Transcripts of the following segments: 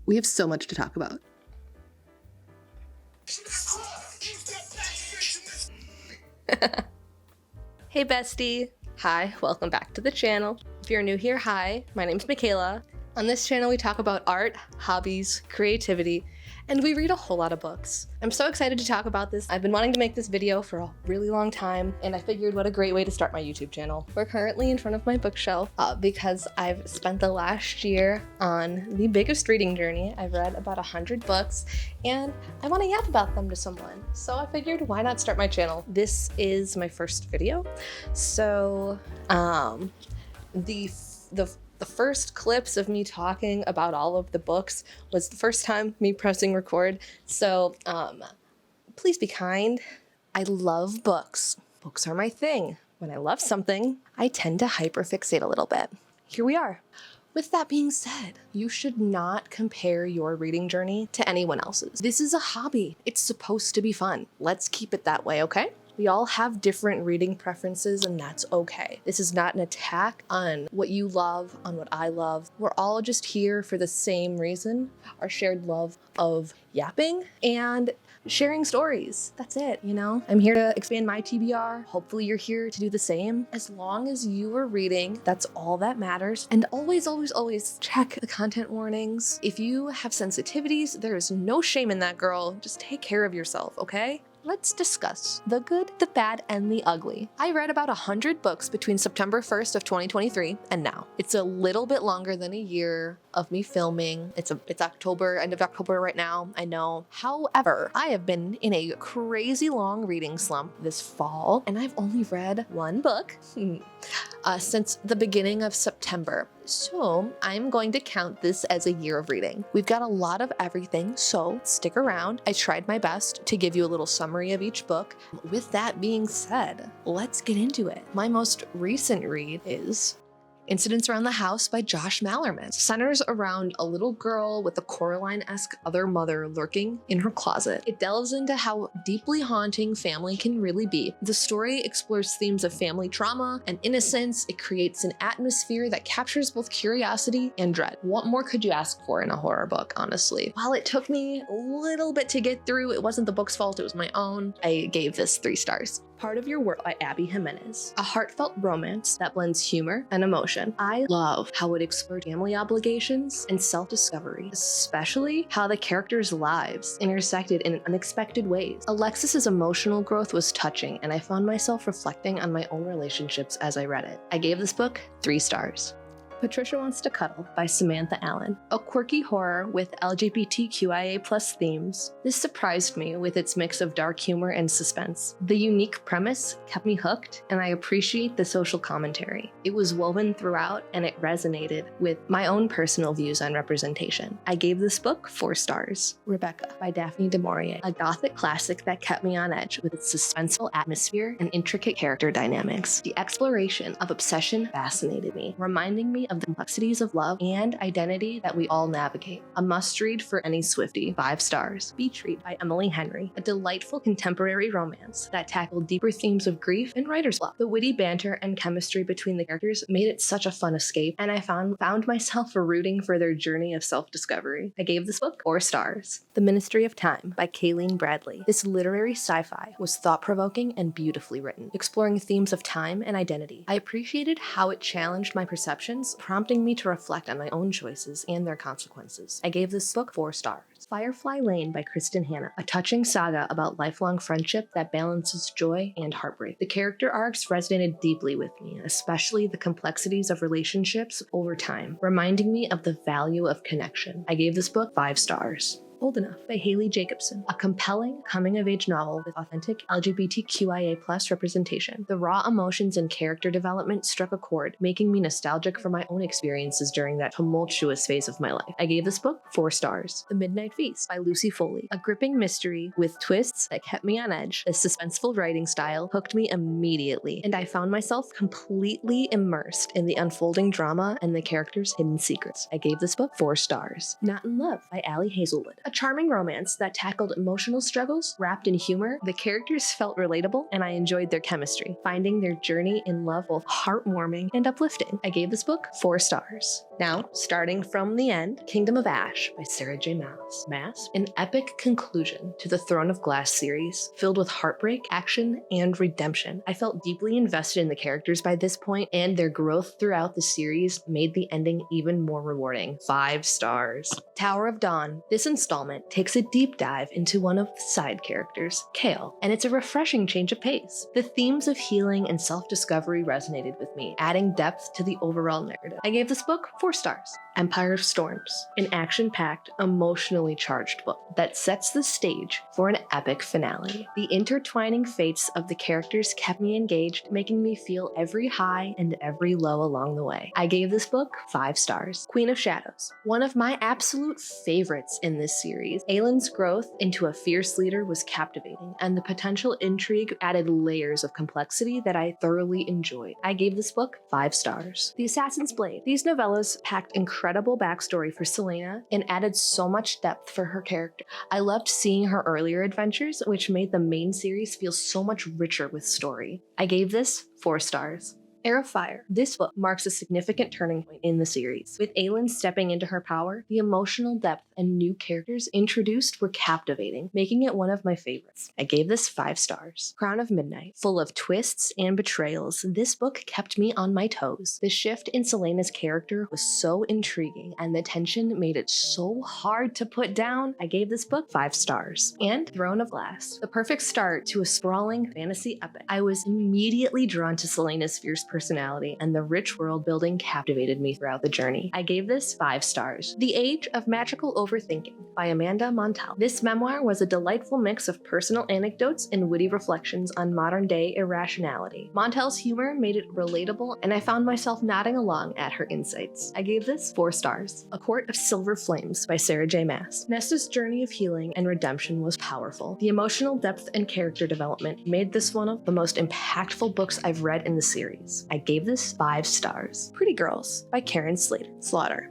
We have so much to talk about. Hey bestie! Hi, welcome back to the channel. If you're new here, hi, my name's Michaela. On this channel we talk about art, hobbies, creativity, and we read a whole lot of books. I'm so excited to talk about this. I've been wanting to make this video for a really long time, and I figured what a great way to start my YouTube channel. We're currently in front of my bookshelf because I've spent the last year on the biggest reading journey. I've read about 100 books, and I want to yap about them to someone. So I figured, why not start my channel? This is my first video. So the first clips of me talking about all of the books was the first time me pressing record. So please be kind. I love books. Books are my thing. When I love something, I tend to hyperfixate a little bit. Here we are. With that being said, you should not compare your reading journey to anyone else's. This is a hobby. It's supposed to be fun. Let's keep it that way, okay? We all have different reading preferences, and that's okay. This is not an attack on what you love, on what I love. We're all just here for the same reason, our shared love of yapping and sharing stories. That's it, you know? I'm here to expand my TBR. Hopefully you're here to do the same. As long as you are reading, that's all that matters. And always, always, always check the content warnings. If you have sensitivities, there is no shame in that, girl. Just take care of yourself, okay? Let's discuss the good, the bad, and the ugly. I read about 100 books between September 1st of 2023 and now. It's a little bit longer than a year of me filming. It's October, end of October right now, I know. However, I have been in a crazy long reading slump this fall, and I've only read one book since the beginning of September. So I'm going to count this as a year of reading. We've got a lot of everything, so stick around. I tried my best to give you a little summary of each book. With that being said, let's get into it. My most recent read is Incidents Around the House by Josh Malerman. Centers around a little girl with a Coraline-esque other mother lurking in her closet. It delves into how deeply haunting family can really be. The story explores themes of family trauma and innocence. It creates an atmosphere that captures both curiosity and dread. What more could you ask for in a horror book, honestly? While it took me a little bit to get through, it wasn't the book's fault, it was my own. I gave this 3 stars. Part of Your World by Abby Jimenez. A heartfelt romance that blends humor and emotion. I love how it explored family obligations and self-discovery, especially how the characters' lives intersected in unexpected ways. Alexis's emotional growth was touching, and I found myself reflecting on my own relationships as I read it. I gave this book 3 stars. Patricia Wants to Cuddle by Samantha Allen. A quirky horror with LGBTQIA+ themes. This surprised me with its mix of dark humor and suspense. The unique premise kept me hooked, and I appreciate the social commentary. It was woven throughout, and it resonated with my own personal views on representation. I gave this book 4 stars. Rebecca by Daphne du Maurier. A gothic classic that kept me on edge with its suspenseful atmosphere and intricate character dynamics. The exploration of obsession fascinated me, reminding me of the complexities of love and identity that we all navigate. A must-read for any Swiftie. 5 stars. Beach Read by Emily Henry. A delightful contemporary romance that tackled deeper themes of grief and writer's block. The witty banter and chemistry between the characters made it such a fun escape, and I found myself rooting for their journey of self-discovery. I gave this book 4 stars. The Ministry of Time by Kayleen Bradley. This literary sci-fi was thought-provoking and beautifully written, exploring themes of time and identity. I appreciated how it challenged my perceptions, prompting me to reflect on my own choices and their consequences. I gave this book 4 stars. Firefly Lane by Kristen Hanna. A touching saga about lifelong friendship that balances joy and heartbreak. The character arcs resonated deeply with me, especially the complexities of relationships over time, reminding me of the value of connection. I gave this book 5 stars. Old Enough by Haley Jacobson. A compelling coming-of-age novel with authentic LGBTQIA+ representation. The raw emotions and character development struck a chord, making me nostalgic for my own experiences during that tumultuous phase of my life. I gave this book 4 stars. The Midnight Feast by Lucy Foley. A gripping mystery with twists that kept me on edge. The suspenseful writing style hooked me immediately, and I found myself completely immersed in the unfolding drama and the characters' hidden secrets. I gave this book 4 stars. Not in Love by Allie Hazelwood. A charming romance that tackled emotional struggles wrapped in humor. The characters felt relatable, and I enjoyed their chemistry, finding their journey in love both heartwarming and uplifting. I gave this book 4 stars. Now, starting from the end, Kingdom of Ash by Sarah J. Maas. An epic conclusion to the Throne of Glass series, filled with heartbreak, action, and redemption. I felt deeply invested in the characters by this point, and their growth throughout the series made the ending even more rewarding. 5 stars. Tower of Dawn. This installment takes a deep dive into one of the side characters, Kale, and it's a refreshing change of pace. The themes of healing and self-discovery resonated with me, adding depth to the overall narrative. I gave this book 4 stars. Empire of Storms, an action-packed, emotionally charged book that sets the stage for an epic finale. The intertwining fates of the characters kept me engaged, making me feel every high and every low along the way. I gave this book 5 stars. Queen of Shadows, one of my absolute favorites in this series. Aylin's growth into a fierce leader was captivating, and the potential intrigue added layers of complexity that I thoroughly enjoyed. I gave this book 5 stars. The Assassin's Blade. These novellas packed incredible backstory for Selena and added so much depth for her character. I loved seeing her earlier adventures, which made the main series feel so much richer with story. I gave this 4 stars. Heir of Fire. This book marks a significant turning point in the series. With Aylin stepping into her power, the emotional depth and new characters introduced were captivating, making it one of my favorites. I gave this 5 stars. Crown of Midnight. Full of twists and betrayals, this book kept me on my toes. The shift in Selena's character was so intriguing, and the tension made it so hard to put down. I gave this book 5 stars. And Throne of Glass. The perfect start to a sprawling fantasy epic. I was immediately drawn to Selena's fierce personality, and the rich world building captivated me throughout the journey. I gave this 5 stars. The Age of Magical Overthinking by Amanda Montell. This memoir was a delightful mix of personal anecdotes and witty reflections on modern-day irrationality. Montell's humor made it relatable, and I found myself nodding along at her insights. I gave this 4 stars. A Court of Silver Flames by Sarah J. Maas. Nesta's journey of healing and redemption was powerful. The emotional depth and character development made this one of the most impactful books I've read in the series. I gave this 5 stars. Pretty Girls by Karen Slaughter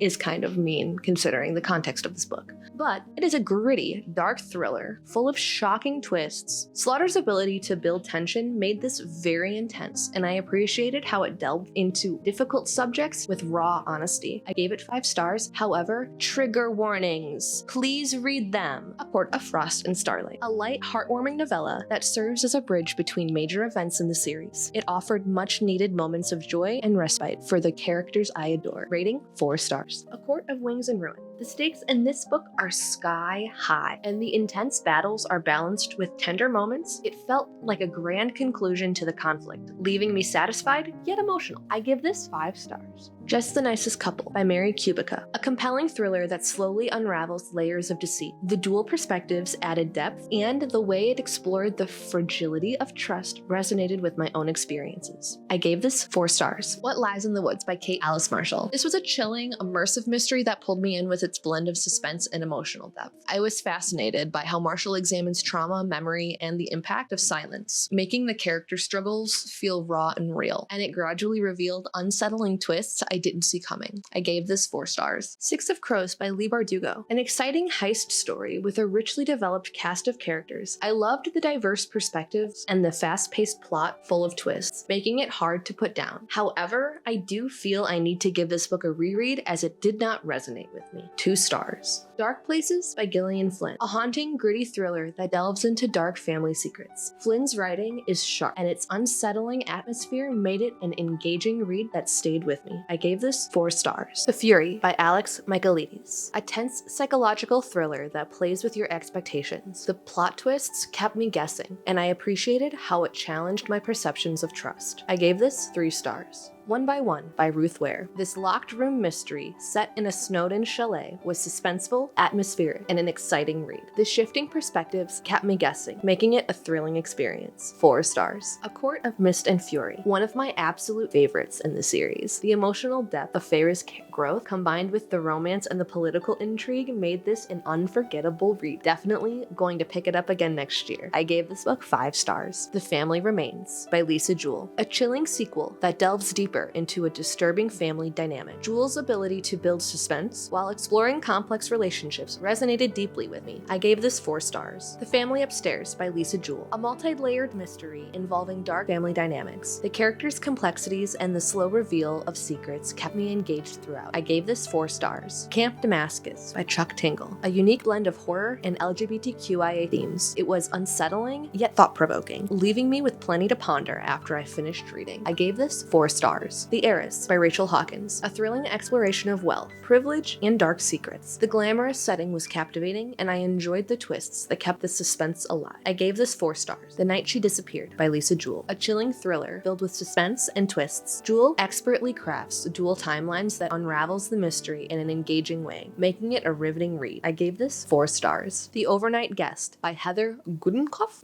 is kind of mean considering the context of this book, but it is a gritty, dark thriller full of shocking twists. Slaughter's ability to build tension made this very intense, and I appreciated how it delved into difficult subjects with raw honesty. I gave it 5 stars. However, trigger warnings. Please read them. A Court of Frost and Starlight. A light, heartwarming novella that serves as a bridge between major events in the series. It offered much needed moments of joy and respite for the characters I adore. Rating 4 stars. A Court of Wings and Ruin. The stakes in this book are sky high, and the intense battles are balanced with tender moments. It felt like a grand conclusion to the conflict, leaving me satisfied yet emotional. I give this 5 stars. Just the Nicest Couple by Mary Kubica. A compelling thriller that slowly unravels layers of deceit. The dual perspectives added depth, and the way it explored the fragility of trust resonated with my own experiences. I gave this 4 stars. What Lies in the Woods by Kate Alice Marshall. This was a chilling, immersive mystery that pulled me in with its blend of suspense and emotional depth. I was fascinated by how Marshall examines trauma, memory, and the impact of silence, making the character struggles feel raw and real, and it gradually revealed unsettling twists I didn't see coming. I gave this 4 stars. Six of Crows by Leigh Bardugo. An exciting heist story with a richly developed cast of characters. I loved the diverse perspectives and the fast-paced plot full of twists, making it hard to put down. However, I do feel I need to give this book a reread as it did not resonate with me. 2 stars. Dark Places by Gillian Flynn. A haunting, gritty thriller that delves into dark family secrets. Flynn's writing is sharp, and its unsettling atmosphere made it an engaging read that stayed with me. I gave this 4 stars. The Fury by Alex Michaelides. A tense psychological thriller that plays with your expectations. The plot twists kept me guessing, and I appreciated how it challenged my perceptions of trust. I gave this 3 stars. One by One by Ruth Ware. This locked room mystery set in a snowed-in chalet was suspenseful, atmospheric, and an exciting read. The shifting perspectives kept me guessing, making it a thrilling experience. 4 stars. A Court of Mist and Fury. One of my absolute favorites in the series. The emotional depth of Feyre's growth combined with the romance and the political intrigue made this an unforgettable read. Definitely going to pick it up again next year. I gave this book 5 stars. The Family Remains by Lisa Jewell. A chilling sequel that delves deeper deeper into a disturbing family dynamic. Jewel's ability to build suspense while exploring complex relationships resonated deeply with me. I gave this 4 stars. The Family Upstairs by Lisa Jewell. A multi-layered mystery involving dark family dynamics. The characters' complexities and the slow reveal of secrets kept me engaged throughout. I gave this 4 stars. Camp Damascus by Chuck Tingle. A unique blend of horror and LGBTQIA themes. It was unsettling, yet thought-provoking, leaving me with plenty to ponder after I finished reading. I gave this 4 stars. The Heiress by Rachel Hawkins. A thrilling exploration of wealth, privilege, and dark secrets. The glamorous setting was captivating, and I enjoyed the twists that kept the suspense alive. I gave this 4 stars. The Night She Disappeared by Lisa Jewell. A chilling thriller filled with suspense and twists. Jewell expertly crafts dual timelines that unravels the mystery in an engaging way, making it a riveting read. I gave this 4 stars. The Overnight Guest by Heather Goodenkoff.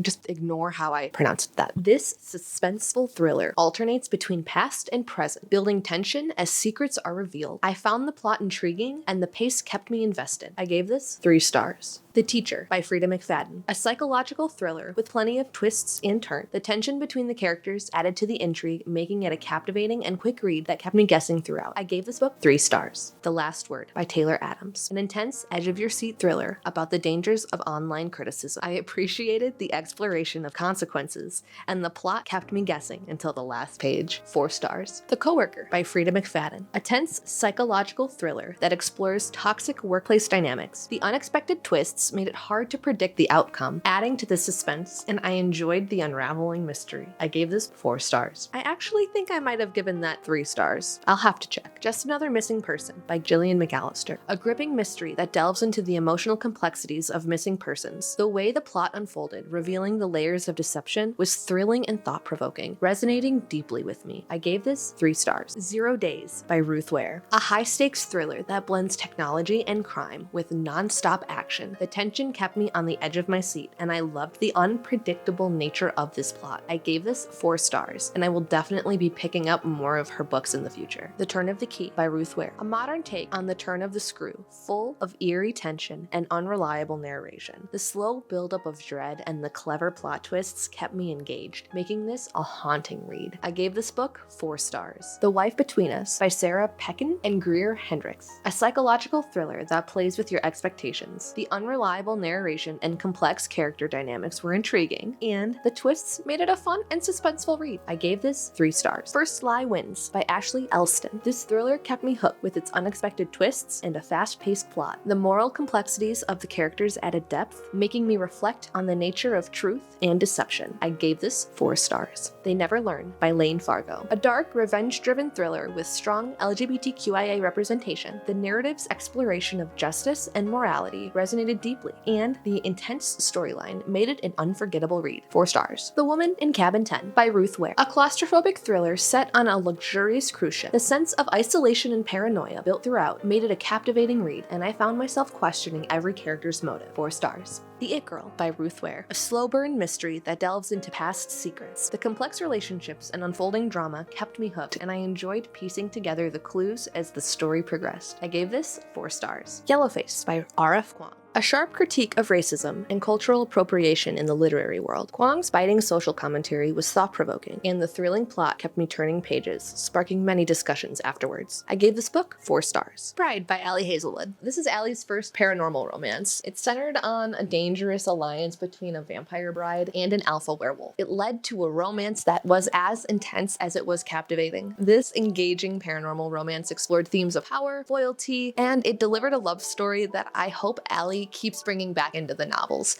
Just ignore how I pronounced that. This suspenseful thriller alternates between past and present, building tension as secrets are revealed. I found the plot intriguing and the pace kept me invested. I gave this 3 stars. The Teacher by Frida McFadden. A psychological thriller with plenty of twists and turns. The tension between the characters added to the intrigue, making it a captivating and quick read that kept me guessing throughout. I gave this book 3 stars. The Last Word by Taylor Adams. An intense, edge-of-your-seat thriller about the dangers of online criticism. I appreciated the exploration of consequences, and the plot kept me guessing until the last page. 4 stars. The Coworker by Frida McFadden. A tense, psychological thriller that explores toxic workplace dynamics. The unexpected twists made it hard to predict the outcome, adding to the suspense, and I enjoyed the unraveling mystery. I gave this 4 stars. I actually think I might have given that 3 stars. I'll have to check. Just Another Missing Person by Gillian McAllister. A gripping mystery that delves into the emotional complexities of missing persons. The way the plot unfolded, revealing the layers of deception, was thrilling and thought-provoking, resonating deeply with me. I gave this 3 stars. 0 Days by Ruth Ware. A high-stakes thriller that blends technology and crime with non-stop action. The tension kept me on the edge of my seat, and I loved the unpredictable nature of this plot. I gave this 4 stars, and I will definitely be picking up more of her books in the future. The Turn of the Key by Ruth Ware. A modern take on the turn of the screw, full of eerie tension and unreliable narration. The slow buildup of dread and the clever plot twists kept me engaged, making this a haunting read. I gave this book 4 stars. The Wife Between Us by Sarah Peckin and Greer Hendricks. A psychological thriller that plays with your expectations. The unreliable narration and complex character dynamics were intriguing, and the twists made it a fun and suspenseful read. I gave this 3 stars. First Lie Wins by Ashley Elston. This thriller kept me hooked with its unexpected twists and a fast-paced plot. The moral complexities of the characters added depth, making me reflect on the nature of truth and deception. I gave this 4 stars. They Never Learn by Lane Fargo. A dark, revenge-driven thriller with strong LGBTQIA representation. The narrative's exploration of justice and morality resonated deeply, and the intense storyline made it an unforgettable read. 4 stars. The Woman in Cabin 10 by Ruth Ware. A claustrophobic thriller set on a luxurious cruise ship. The sense of isolation and paranoia built throughout made it a captivating read, and I found myself questioning every character's motive. 4 stars. The It Girl by Ruth Ware. A slow burn mystery that delves into past secrets. The complex relationships and unfolding drama kept me hooked, and I enjoyed piecing together the clues as the story progressed. I gave this 4 stars. Yellowface by R.F. Kuang. A sharp critique of racism and cultural appropriation in the literary world. Kuang's biting social commentary was thought-provoking, and the thrilling plot kept me turning pages, sparking many discussions afterwards. I gave this book 4 stars. Bride by Ali Hazelwood. This is Ali's first paranormal romance. It's centered on a dangerous alliance between a vampire bride and an alpha werewolf. It led to a romance that was as intense as it was captivating. This engaging paranormal romance explored themes of power, loyalty, and it delivered a love story that I hope Ali keeps bringing back into the novels.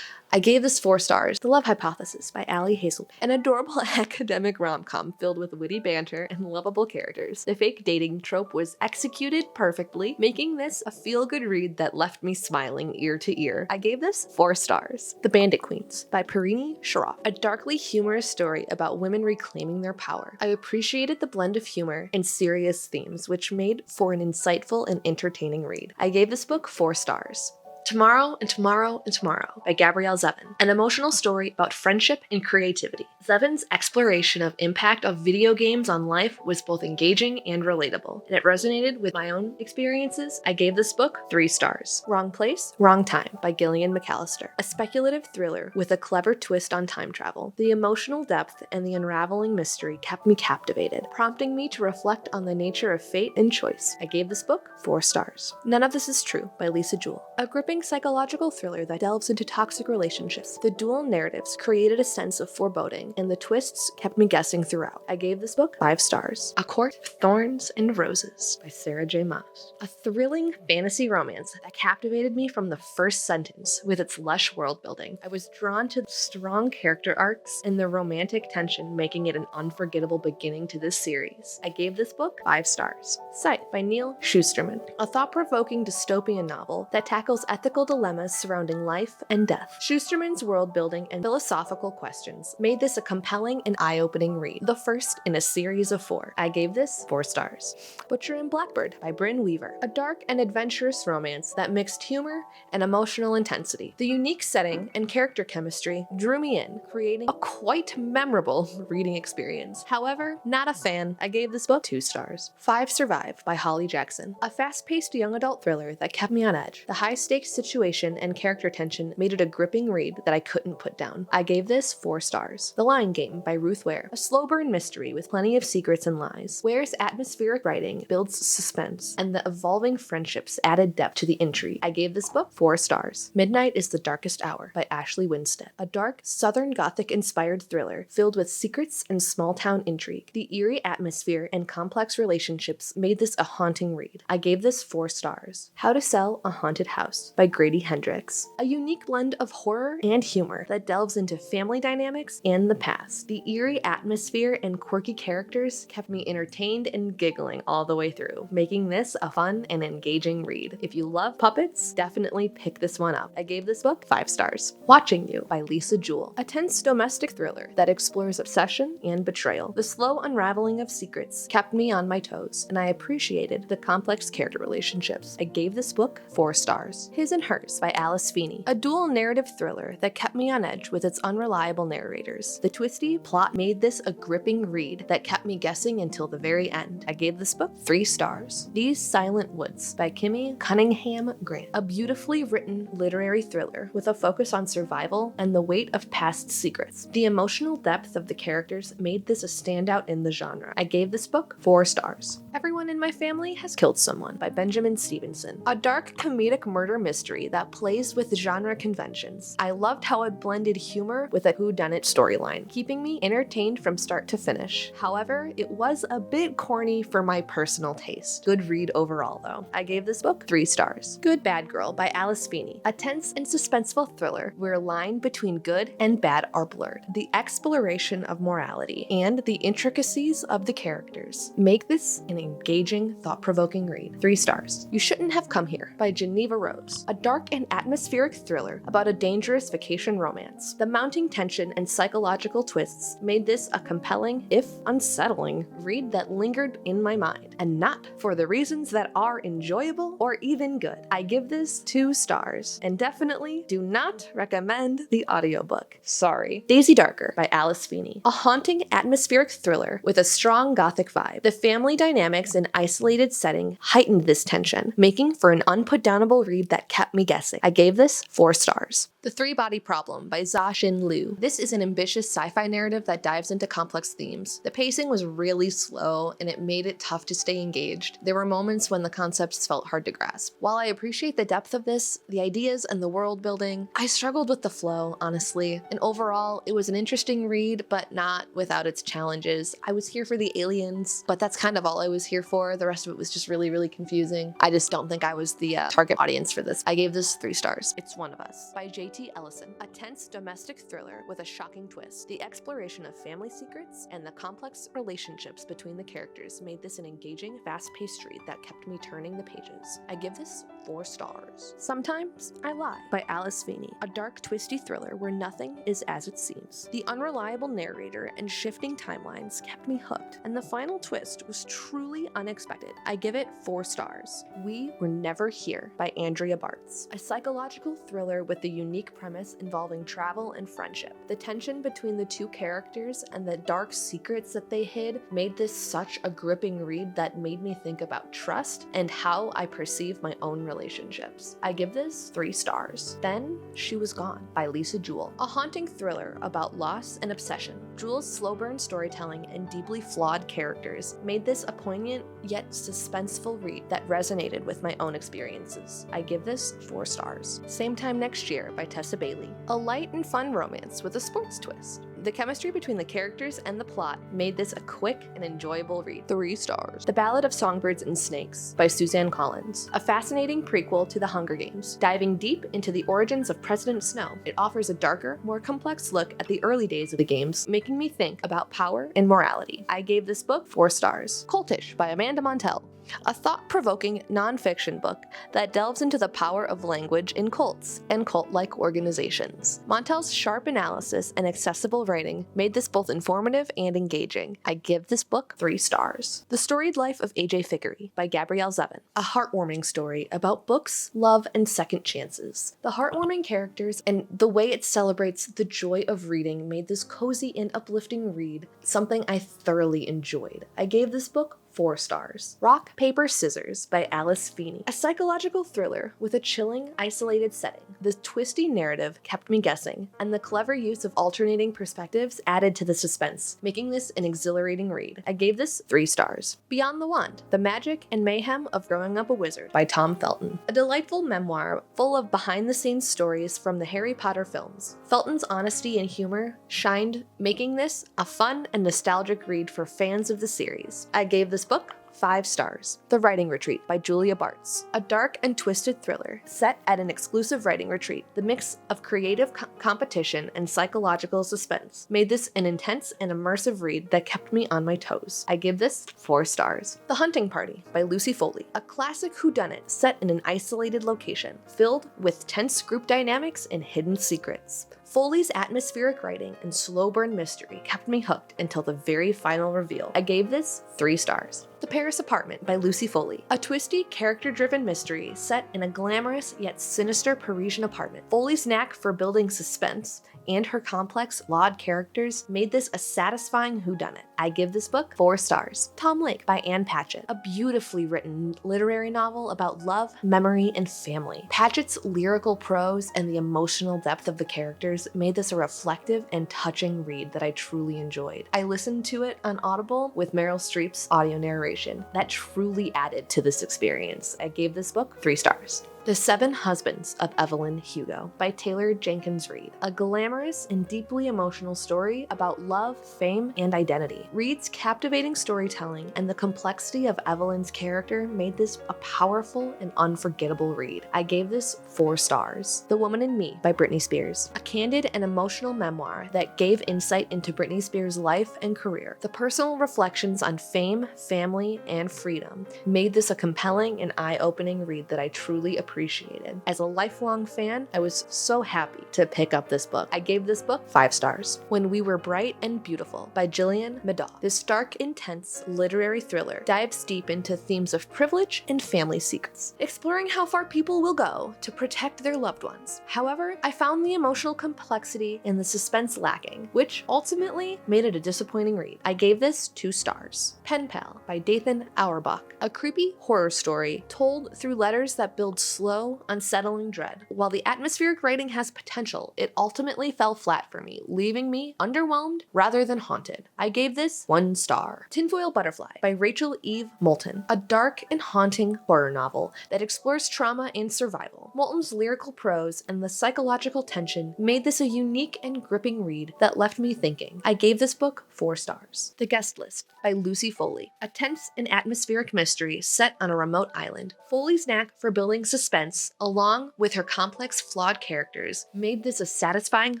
I gave this 4 stars. The Love Hypothesis by Ali Hazelwood. An adorable academic rom-com filled with witty banter and lovable characters. The fake dating trope was executed perfectly, making this a feel-good read that left me smiling ear to ear. I gave this 4 stars. The Bandit Queens by Parini Shroff. A darkly humorous story about women reclaiming their power. I appreciated the blend of humor and serious themes, which made for an insightful and entertaining read. I gave this book 4 stars. Tomorrow and Tomorrow and Tomorrow by Gabrielle Zevin, an emotional story about friendship and creativity. Zevin's exploration of impact of video games on life was both engaging and relatable, and it resonated with my own experiences. I gave this book 3 stars. Wrong Place, Wrong Time by Gillian McAllister, a speculative thriller with a clever twist on time travel. The emotional depth and the unraveling mystery kept me captivated, prompting me to reflect on the nature of fate and choice. I gave this book 4 stars. None of This Is True by Lisa Jewell, a gripping psychological thriller that delves into toxic relationships. The dual narratives created a sense of foreboding, and the twists kept me guessing throughout. I gave this book 5 stars. A Court of Thorns and Roses by Sarah J. Maas, a thrilling fantasy romance that captivated me from the first sentence with its lush world building. I was drawn to the strong character arcs and the romantic tension, making it an unforgettable beginning to this series. I gave this book 5 stars. Sight by Neil Shusterman, a thought-provoking dystopian novel that tackles ethical dilemmas surrounding life and death. Shusterman's world building and philosophical questions made this a compelling and eye-opening read, the first in a series of 4. I gave this 4 stars. Butcher and Blackbird by Brynne Weaver, a dark and adventurous romance that mixed humor and emotional intensity. The unique setting and character chemistry drew me in, creating a quite memorable reading experience. However, not a fan. I gave this book 2 stars. 5 Survive by Holly Jackson, a fast-paced young adult thriller that kept me on edge. The high-stakes situation and character tension made it a gripping read that I couldn't put down. I gave this 4 stars. The Lying Game by Ruth Ware, a slow-burn mystery with plenty of secrets and lies. Ware's atmospheric writing builds suspense, and the evolving friendships added depth to the intrigue. I gave this book 4 stars. Midnight is the Darkest Hour by Ashley Winstead, a dark, Southern Gothic-inspired thriller filled with secrets and small-town intrigue. The eerie atmosphere and complex relationships made this a haunting read. I gave this 4 stars. How to Sell a Haunted House by Grady Hendrix, a unique blend of horror and humor that delves into family dynamics and the past. The eerie atmosphere and quirky characters kept me entertained and giggling all the way through, making this a fun and engaging read. If you love puppets, definitely pick this one up. I gave this book 5 stars. Watching You by Lisa Jewell, a tense domestic thriller that explores obsession and betrayal. The slow unraveling of secrets kept me on my toes, and I appreciated the complex character relationships. I gave this book 4 stars. His and Hers by Alice Feeney, a dual narrative thriller that kept me on edge with its unreliable narrators. The twisty plot made this a gripping read that kept me guessing until the very end. I gave this book 3 stars. These Silent Woods by Kimmy Cunningham Grant, a beautifully written literary thriller with a focus on survival and the weight of past secrets. The emotional depth of the characters made this a standout in the genre. I gave this book 4 stars. Everyone in My Family Has Killed Someone by Benjamin Stevenson, a dark comedic murder mystery that plays with genre conventions. I loved how it blended humor with a whodunit storyline, keeping me entertained from start to finish. However, it was a bit corny for my personal taste. Good read overall, though. I gave this book 3 stars. Good Bad Girl by Alice Feeney, a tense and suspenseful thriller where a line between good and bad are blurred. The exploration of morality and the intricacies of the characters make this an engaging, thought-provoking read. 3 stars. You Shouldn't Have Come Here by Geneva Rose, a dark and atmospheric thriller about a dangerous vacation romance. The mounting tension and psychological twists made this a compelling, if unsettling, read that lingered in my mind, and not for the reasons that are enjoyable or even good. I give this 2 stars, and definitely do not recommend the audiobook. Sorry. Daisy Darker by Alice Feeney, a haunting, atmospheric thriller with a strong gothic vibe. The family dynamics and isolated setting heightened this tension, making for an unputdownable read that kept me guessing. I gave this 4 stars. The Three-Body Problem by Zha-Xin Liu. This is an ambitious sci-fi narrative that dives into complex themes. The pacing was really slow, and it made it tough to stay engaged. There were moments when the concepts felt hard to grasp. While I appreciate the depth of this, the ideas and the world building, I struggled with the flow, honestly. And overall, it was an interesting read, but not without its challenges. I was here for the aliens, but that's kind of all I was here for. The rest of it was just really, really confusing. I just don't think I was the target audience for this. I gave this 3 stars. It's One of Us by J.T. Ellison, a tense domestic thriller with a shocking twist. The exploration of family secrets and the complex relationships between the characters made this an engaging, fast-paced read that kept me turning the pages. I give this 4 stars. Sometimes I Lie by Alice Feeney, a dark, twisty thriller where nothing is as it seems. The unreliable narrator and shifting timelines kept me hooked, and the final twist was truly unexpected. I give it 4 stars. We Were Never Here by Andrea Bart, Hearts, a psychological thriller with a unique premise involving travel and friendship. The tension between the two characters and the dark secrets that they hid made this such a gripping read that made me think about trust and how I perceive my own relationships. I give this 3 stars. Then She Was Gone by Lisa Jewell, a haunting thriller about loss and obsession. Jewell's slow burn storytelling and deeply flawed characters made this a poignant yet suspenseful read that resonated with my own experiences. I give this 4 stars. Same Time Next Year by Tessa Bailey, a light and fun romance with a sports twist. The chemistry between the characters and the plot made this a quick and enjoyable read. 3 stars. The Ballad of Songbirds and Snakes by Suzanne Collins, a fascinating prequel to The Hunger Games, diving deep into the origins of President Snow. It offers a darker, more complex look at the early days of the games, making me think about power and morality. I gave this book 4 stars. Cultish by Amanda Montell, a thought-provoking nonfiction book that delves into the power of language in cults and cult-like organizations. Montell's sharp analysis and accessible writing made this both informative and engaging. I give this book 3 stars. The Storied Life of A.J. Fickery by Gabrielle Zevin, a heartwarming story about books, love, and second chances. The heartwarming characters and the way it celebrates the joy of reading made this cozy and uplifting read something I thoroughly enjoyed. I gave this book 4 stars. Rock, Paper, Scissors by Alice Feeney, a psychological thriller with a chilling, isolated setting. The twisty narrative kept me guessing, and the clever use of alternating perspectives added to the suspense, making this an exhilarating read. I gave this 3 stars. Beyond the Wand, The Magic and Mayhem of Growing Up a Wizard by Tom Felton, a delightful memoir full of behind-the-scenes stories from the Harry Potter films. Felton's honesty and humor shined, making this a fun and nostalgic read for fans of the series. I gave this book 5 stars. The Writing Retreat by Julia Bartz, a dark and twisted thriller set at an exclusive writing retreat. The mix of creative competition and psychological suspense made this an intense and immersive read that kept me on my toes. I give this 4 stars. The Hunting Party by Lucy Foley, a classic whodunit set in an isolated location, filled with tense group dynamics and hidden secrets. Foley's atmospheric writing and slow burn mystery kept me hooked until the very final reveal. I gave this 3 stars. The Paris Apartment by Lucy Foley, a twisty, character-driven mystery set in a glamorous yet sinister Parisian apartment. Foley's knack for building suspense and her complex, flawed characters made this a satisfying whodunit. I give this book 4 stars. Tom Lake by Ann Patchett, a beautifully written literary novel about love, memory, and family. Patchett's lyrical prose and the emotional depth of the characters made this a reflective and touching read that I truly enjoyed. I listened to it on Audible with Meryl Streep's audio narration. That truly added to this experience. I gave this book 3 stars. The 7 Husbands of Evelyn Hugo by Taylor Jenkins Reid, a glamorous and deeply emotional story about love, fame, and identity. Reid's captivating storytelling and the complexity of Evelyn's character made this a powerful and unforgettable read. I gave this 4 stars. The Woman in Me by Britney Spears, a candid and emotional memoir that gave insight into Britney Spears' life and career. The personal reflections on fame, family, and freedom made this a compelling and eye-opening read that I truly appreciated. As a lifelong fan, I was so happy to pick up this book. I gave this book 5 stars. When We Were Bright and Beautiful by Gillian Medaw. This dark, intense literary thriller dives deep into themes of privilege and family secrets, exploring how far people will go to protect their loved ones. However, I found the emotional complexity and the suspense lacking, which ultimately made it a disappointing read. I gave this 2 stars. Pen Pal by Dathan Auerbach, a creepy horror story told through letters that build slow, unsettling dread. While the atmospheric writing has potential, it ultimately fell flat for me, leaving me underwhelmed rather than haunted. I gave this 1 star. Tinfoil Butterfly by Rachel Eve Moulton, a dark and haunting horror novel that explores trauma and survival. Moulton's lyrical prose and the psychological tension made this a unique and gripping read that left me thinking. I gave this book 4 stars. The Guest List by Lucy Foley, a tense and atmospheric mystery set on a remote island. Foley's knack for building suspense, along with her complex, flawed characters, made this a satisfying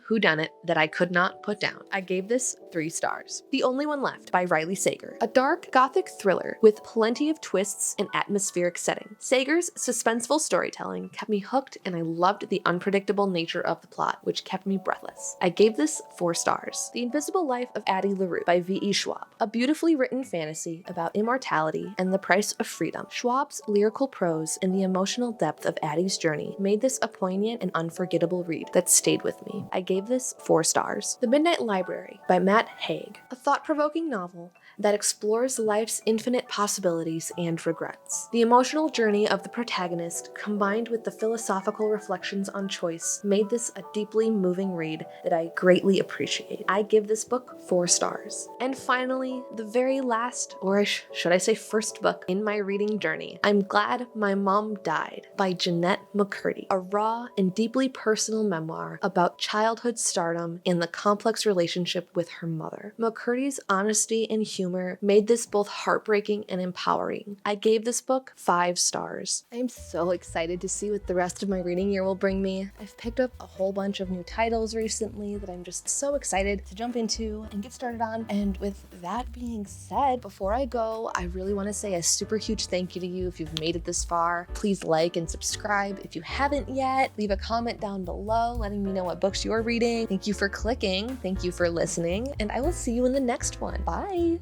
whodunit that I could not put down. I gave this 3 stars. The Only One Left by Riley Sager, a dark, gothic thriller with plenty of twists and atmospheric setting. Sager's suspenseful storytelling kept me hooked, and I loved the unpredictable nature of the plot, which kept me breathless. I gave this 4 stars. The Invisible Life of Addie LaRue by V.E. Schwab, a beautifully written fantasy about immortality and the price of freedom. Schwab's lyrical prose and the emotional depth depth of Addie's journey made this a poignant and unforgettable read that stayed with me. I gave this 4 stars. The Midnight Library by Matt Haig, a thought-provoking novel that explores life's infinite possibilities and regrets. The emotional journey of the protagonist, combined with the philosophical reflections on choice, made this a deeply moving read that I greatly appreciate. I give this book 4 stars. And finally, the very last, or should I say first book in my reading journey, I'm Glad My Mom Died by Jeanette McCurdy, a raw and deeply personal memoir about childhood stardom and the complex relationship with her mother. McCurdy's honesty and humor made this both heartbreaking and empowering. I gave this book 5 stars. I am so excited to see what the rest of my reading year will bring me. I've picked up a whole bunch of new titles recently that I'm just so excited to jump into and get started on. And with that being said, before I go, I really want to say a super huge thank you to you if you've made it this far. Please like and subscribe if you haven't yet. Leave a comment down below letting me know what books you're reading. Thank you for clicking. Thank you for listening. And I will see you in the next one. Bye.